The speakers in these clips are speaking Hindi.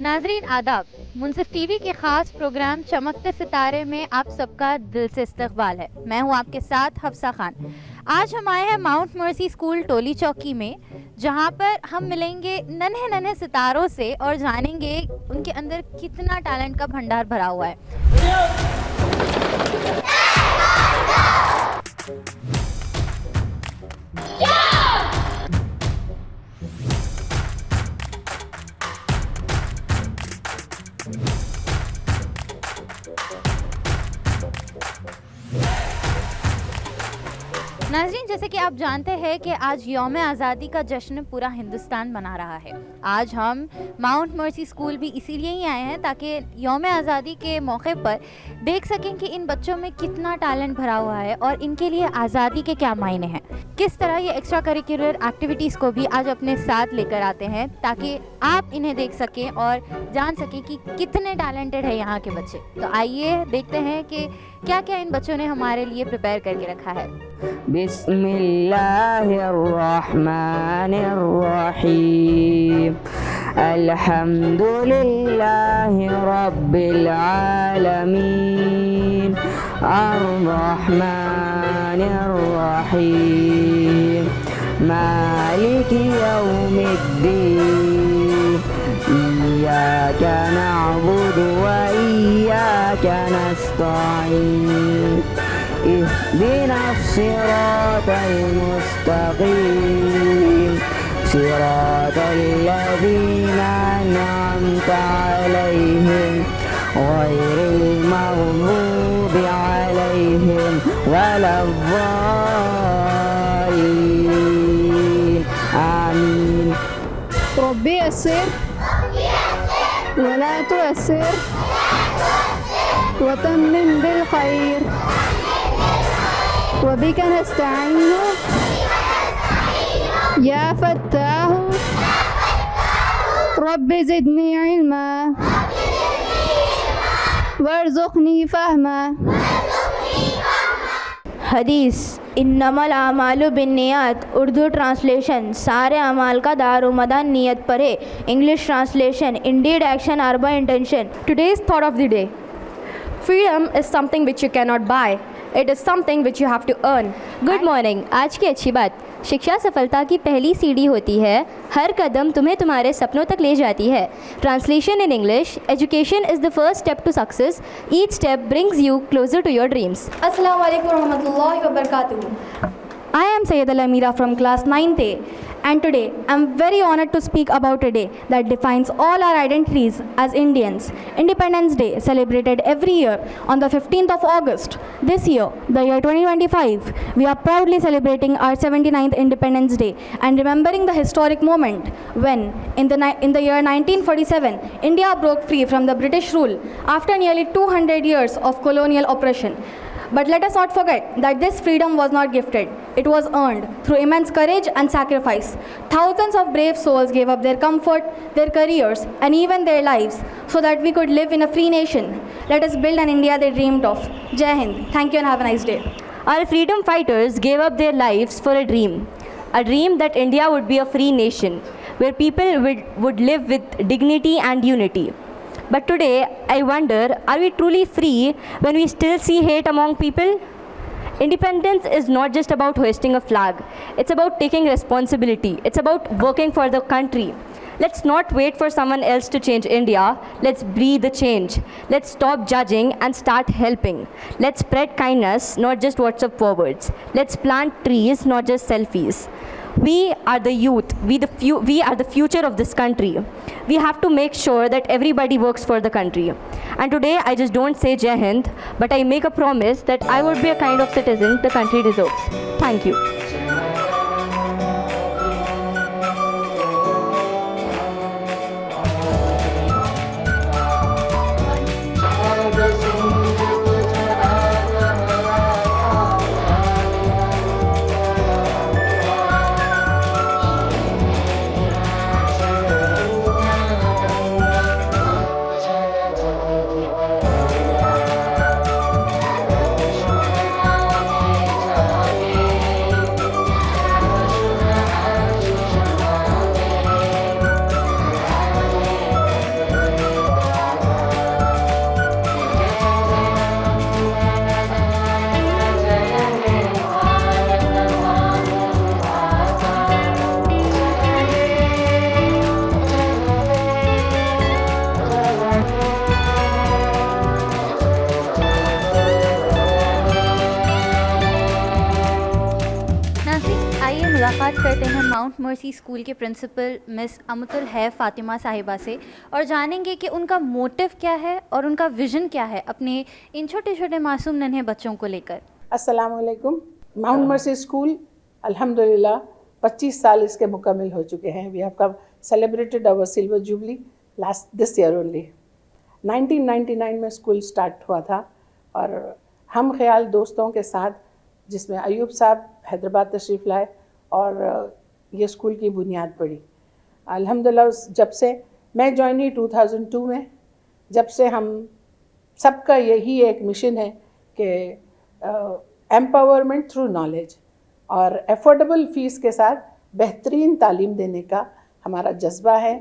नाजरीन आदाब, मुनसिफ टीवी के खास प्रोग्राम चमकते सितारे में आप सबका दिल से इस्तकबाल है। मैं हूं आपके साथ हफ्सा खान। आज हम आए हैं माउंट मर्सी स्कूल टोली चौकी में, जहां पर हम मिलेंगे नन्हे नन्हे सितारों से और जानेंगे उनके अंदर कितना टैलेंट का भंडार भरा हुआ है। नाज़रीन, जैसे कि आप जानते हैं कि आज यौम आज़ादी का जश्न पूरा हिंदुस्तान मना रहा है। आज हम माउंट मर्सी स्कूल भी इसीलिए ही आए हैं ताकि यौम आज़ादी के मौके पर देख सकें कि इन बच्चों में कितना टैलेंट भरा हुआ है और इनके लिए आज़ादी के क्या मायने हैं। किस तरह ये एक्स्ट्रा करिकुलर एक्टिविटीज़ को भी आज अपने साथ लेकर आते हैं ताकि आप इन्हें देख सकें और जान सकें कि कितने टैलेंटेड है यहाँ के बच्चे। तो आइए देखते हैं कि क्या क्या इन बच्चों ने हमारे लिए प्रिपेयर करके रखा है। बिस्मिल्लाहिर्रहमानिर्रहीम अल्हम्दुलिल्लाहि रब्बिल आलमीन अर्रहमानिर्रहीम मालिकि यौमिद्दीन इय्याका नअबुदु व इय्याका नस्तईन इहदिना सिरातल मुस्तकीम सिरातल लज़ीना अनअमता अलैहिम गैरिल मग़दूबि अलैहिम वलद्दाल्लीन आमीन। रब्बी यस्सिर वला तुअस्सिर वतम्मिम बिल खैर वबिक नस्तईन या फत्ताह रब्बि ज़िदनी इल्मा वर्ज़ुक़नी फ़हमा। हदीस इन्नमल आमालु बिन्नियात। उर्दू ट्रांसलेशन, सारे अमाल का दारुमदार नियत पर है। English translation, indeed action are by intention. Today's thought of the day: freedom is something which you cannot buy. It is something which you have to earn. Good morning. आज की अच्छी बात, शिक्षा सफलता की पहली सीढ़ी होती है। हर कदम तुम्हें तुम्हारे सपनों तक ले जाती है। Translation in English, education is the first step to success. Each step brings you closer to your dreams. अस्सलाम वालेकुम रहमतुल्लाहि व बरकातुहू। I am Sayyid Al-Amira from class 9th A, and today I am very honored to speak about a day that defines all our identities as Indians. Independence Day, celebrated every year on the 15th of August. This year, the year 2025, we are proudly celebrating our 79th Independence Day and remembering the historic moment when, in the year 1947, India broke free from the British rule after nearly 200 years of colonial oppression. But let us not forget that this freedom was not gifted. It was earned through immense courage and sacrifice. Thousands of brave souls gave up their comfort, their careers, and even their lives so that we could live in a free nation. Let us build an India they dreamed of. Jai Hind. Thank you and have a nice day. Our freedom fighters gave up their lives for a dream that India would be a free nation where people would live with dignity and unity. But today, I wonder, are we truly free when we still see hate among people? Independence is not just about hoisting a flag. It's about taking responsibility. It's about working for the country. Let's not wait for someone else to change India. Let's be the change. Let's stop judging and start helping. Let's spread kindness, not just WhatsApp forwards. Let's plant trees, not just selfies. We are the youth. We are the future of this country. We have to make sure that everybody works for the country. And today, I just don't say Jai Hind, but I make a promise that I would be a kind of citizen the country deserves. Thank you. Mount mercy school के प्रिंसिपल मिस अमुतुल है फातिमा साहिबा से और जानेंगे कि उनका मोटिव क्या है और उनका विज़न क्या है अपने इन छोटे छोटे मासूम नन्हे बच्चों को लेकर। अस्सलाम वालेकुम। माउंट मर्सी स्कूल अल्हम्दुलिल्लाह 25 साल इसके मुकम्मल हो चुके हैं। We have come celebrated our silver jubilee this year only. 1999 में स्कूल स्टार्ट हुआ था और हम ख्याल दोस्तों के साथ, जिसमें अयूब साहब हैदराबाद तशरीफ़ लाए और ये स्कूल की बुनियाद पड़ी। अल्हम्दुलिल्लाह जब से मैं ज्वाइन हुई 2002 में, जब से हम सबका यही एक मिशन है कि एम्पावरमेंट थ्रू नॉलेज और एफोर्डेबल फ़ीस के साथ बेहतरीन तालीम देने का हमारा जज्बा है।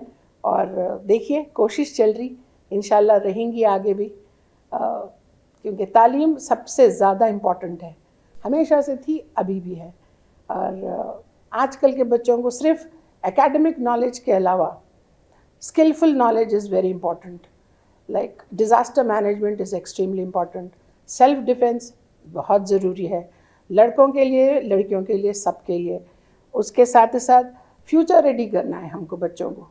और देखिए कोशिश चल रही, इंशाल्लाह रहेंगी आगे भी, क्योंकि तालीम सबसे ज़्यादा इम्पॉर्टेंट है, हमेशा से थी, अभी भी है। और आजकल के बच्चों को सिर्फ एकेडमिक नॉलेज के अलावा skillful knowledge is very important, like disaster management is extremely important, self defence बहुत ज़रूरी है, लड़कों के लिए, लड़कियों के लिए, सबके लिए। उसके साथ ही साथ फ्यूचर रेडी करना है हमको बच्चों को,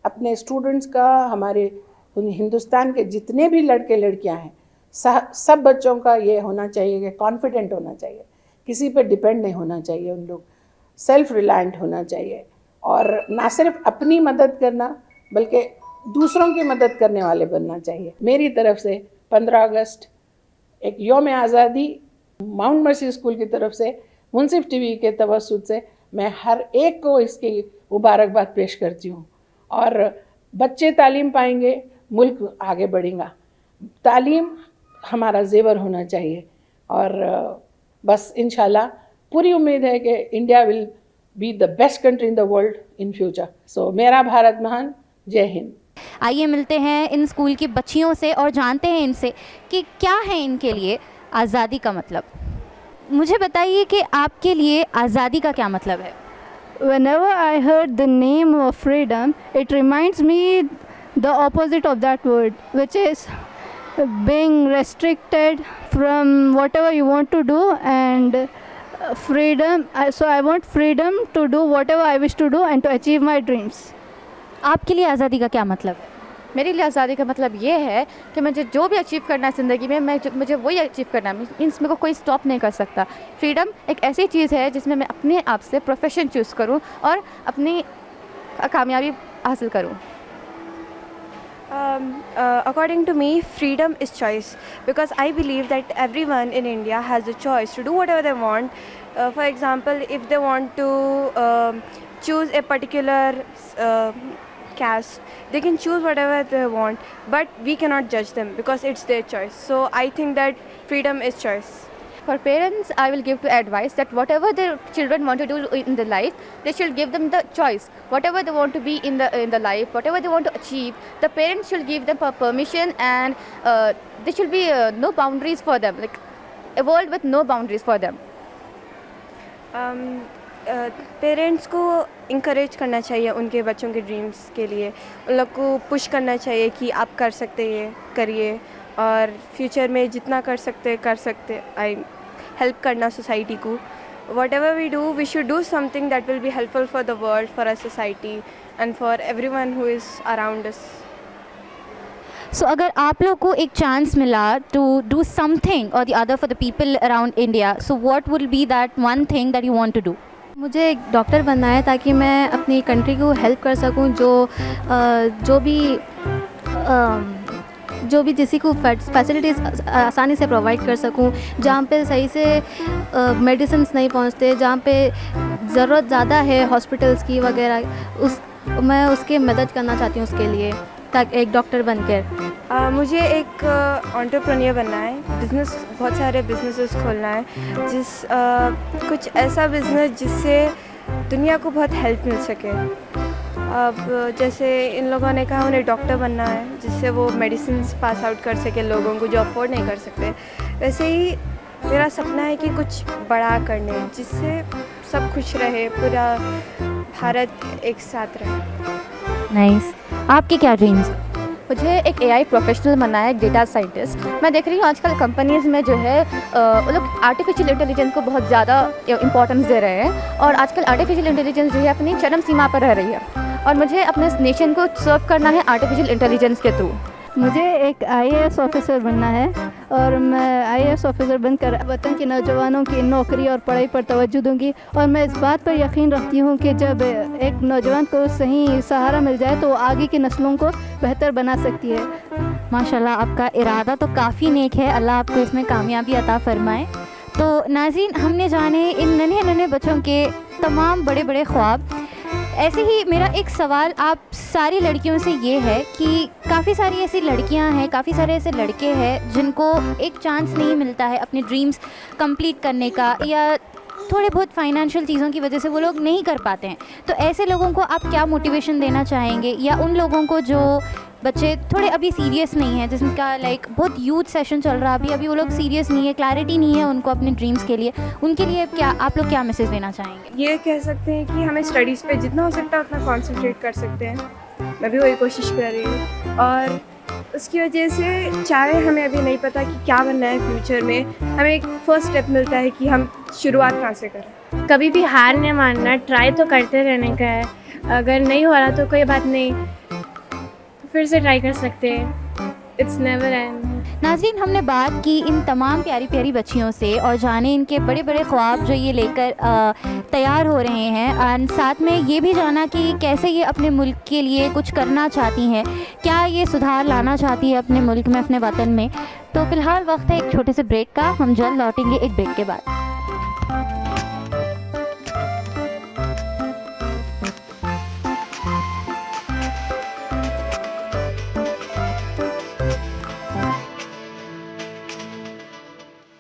अपने स्टूडेंट्स का, हमारे हिंदुस्तान के जितने भी लड़के लड़कियां हैं, सब बच्चों का ये होना चाहिए कि कॉन्फिडेंट होना चाहिए, किसी पे डिपेंड नहीं होना चाहिए, उन लोग सेल्फ रिलायंट होना चाहिए और ना सिर्फ अपनी मदद करना बल्कि दूसरों की मदद करने वाले बनना चाहिए। मेरी तरफ से 15 अगस्त एक यौम आज़ादी माउंट मर्सी स्कूल की तरफ से मुंसिफ टीवी के तवस्सुत से मैं हर एक को इसकी मुबारकबाद पेश करती हूँ। और बच्चे तालीम पाएंगे, मुल्क आगे बढ़ेगा। तालीम हमारा जेवर होना चाहिए और बस इंशाल्लाह पूरी उम्मीद है कि India will be the best country in the world in future. So मेरा भारत महान, जय हिंद। आइए मिलते हैं इन स्कूल की बच्चियों से और जानते हैं इनसे कि क्या है इनके लिए आज़ादी का मतलब। मुझे बताइए कि आपके लिए आज़ादी का क्या मतलब है? Whenever I heard the name of freedom, it reminds me the opposite of that word, which is being restricted from whatever you want to do, and freedom. So I want freedom to do whatever I wish to do and to achieve my dreams. आपके लिए आज़ादी का क्या मतलब है? मेरे लिए आज़ादी का मतलब ये है कि मुझे जो भी अचीव करना है ज़िंदगी में, मुझे वही अचीव करना है, मीन्स मेरे को कोई स्टॉप नहीं कर सकता। फ्रीडम एक ऐसी चीज़ है जिसमें मैं अपने आप से प्रोफेशन चूज़ करूं और अपनी कामयाबी हासिल करूं। According to me, freedom is choice, because I believe that everyone in India has a choice to do whatever they want. For example, if they want to choose a particular caste, they can choose whatever they want, but we cannot judge them because it's their choice. So I think that freedom is choice. For parents, I will give to advice that whatever their children want to do in the life, they should give them the choice. Whatever they want to be in the life, whatever they want to achieve, the parents should give them permission, and there should be no boundaries for them, like a world with no boundaries for them. Parents को इंकरेज करना चाहिए उनके बच्चों के ड्रीम्स के लिए, उन लोग को पुश करना चाहिए कि आप कर सकते हैं, करिए, और फ्यूचर में जितना कर सकते आई हेल्प करना सोसाइटी को। whatever we do, we should do something that will be helpful for the world, for our society, and for everyone who is around us. So अगर आप लोग को एक चांस मिला to do something or the other for the people around India, so what will be that one thing that you want to do? मुझे एक डॉक्टर बनना है ताकि मैं अपनी कंट्री को हेल्प कर सकूं, जो भी किसी को फैसिलिटीज़ आसानी से प्रोवाइड कर सकूं, जहाँ पे सही से मेडिसिन्स नहीं पहुँचते, जहाँ पे ज़रूरत ज़्यादा है हॉस्पिटल्स की वगैरह, मैं उसकी मदद करना चाहती हूँ उसके लिए, ताकि एक डॉक्टर बनकर। मुझे एक एंटरप्रेन्योर बनना है, बहुत सारे बिजनेसेस खोलना है, कुछ ऐसा बिज़नेस जिससे दुनिया को बहुत हेल्प मिल सके। अब जैसे इन लोगों ने कहा उन्हें डॉक्टर बनना है जिससे वो मेडिसिन्स पास आउट कर सके लोगों को जो अफोर्ड नहीं कर सकते, वैसे ही मेरा सपना है कि कुछ बड़ा करने जिससे सब खुश रहे, पूरा भारत एक साथ रहे। नाइस। आपके क्या ड्रीम्स? मुझे एक AI प्रोफेशनल बनना है, एक डेटा साइंटिस्ट। मैं देख रही हूँ आजकल कंपनीज़ में जो है वो लोग आर्टिफिशियल इंटेलिजेंस को बहुत ज़्यादा इंपॉर्टेंस दे रहे हैं और आजकल आर्टिफिशियल इंटेलिजेंस जो है अपनी चरम सीमा पर रह रही है और मुझे अपने नेशन को सर्व करना है आर्टिफिशियल इंटेलिजेंस के थ्रू। मुझे एक IAS ऑफिसर बनना है और मैं IAS ऑफिसर बनकर वतन के नौजवानों की नौकरी और पढ़ाई पर तवज्जो दूंगी और मैं इस बात पर यकीन रखती हूँ कि जब एक नौजवान को सही सहारा मिल जाए तो वो आगे की नस्लों को बेहतर बना सकती है। माशाल्लाह, आपका इरादा तो काफ़ी नेक है, अल्लाह आपको इसमें कामयाबी अता फ़रमाए। तो नाज़रीन, हमने जाने इन नन्हे नन्हे बच्चों के तमाम बड़े बड़े ख्वाब। ऐसे ही मेरा एक सवाल आप सारी लड़कियों से ये है कि काफ़ी सारी ऐसी लड़कियां हैं, काफ़ी सारे ऐसे लड़के हैं जिनको एक चांस नहीं मिलता है अपने ड्रीम्स कंप्लीट करने का, या थोड़े बहुत फाइनेंशियल चीज़ों की वजह से वो लोग नहीं कर पाते हैं। तो ऐसे लोगों को आप क्या मोटिवेशन देना चाहेंगे, या उन लोगों को जो बच्चे थोड़े अभी सीरियस नहीं है, जिसका लाइक बहुत यूथ सेशन चल रहा है, अभी वो लोग सीरियस नहीं है, क्लैरिटी नहीं है उनको अपने ड्रीम्स के लिए, उनके लिए क्या आप लोग क्या मैसेज देना चाहेंगे? ये कह सकते हैं कि हमें स्टडीज़ पे जितना हो सकता है उतना कॉन्सेंट्रेट कर सकते हैं। मैं भी वही कोशिश कर रही हूँ और उसकी वजह से चाहे हमें अभी नहीं पता कि क्या बनना है फ्यूचर में, हमें एक फ़र्स्ट स्टेप मिलता है कि हम शुरुआत कहाँ से करें। कभी भी हार नहीं मानना, ट्राई तो करते रहने का है। अगर नहीं हो रहा तो कोई बात नहीं, फिर से ट्राई कर सकते हैं। It's never and. नाज़रीन, हमने बात की इन तमाम प्यारी प्यारी बच्चियों से और जाने इनके बड़े बड़े ख्वाब जो ये लेकर तैयार हो रहे हैं, एंड साथ में ये भी जाना कि कैसे ये अपने मुल्क के लिए कुछ करना चाहती हैं, क्या ये सुधार लाना चाहती है अपने मुल्क में, अपने वतन में। तो फ़िलहाल वक्त है एक छोटे से ब्रेक का, हम जल्द लौटेंगे एक ब्रेक के बाद।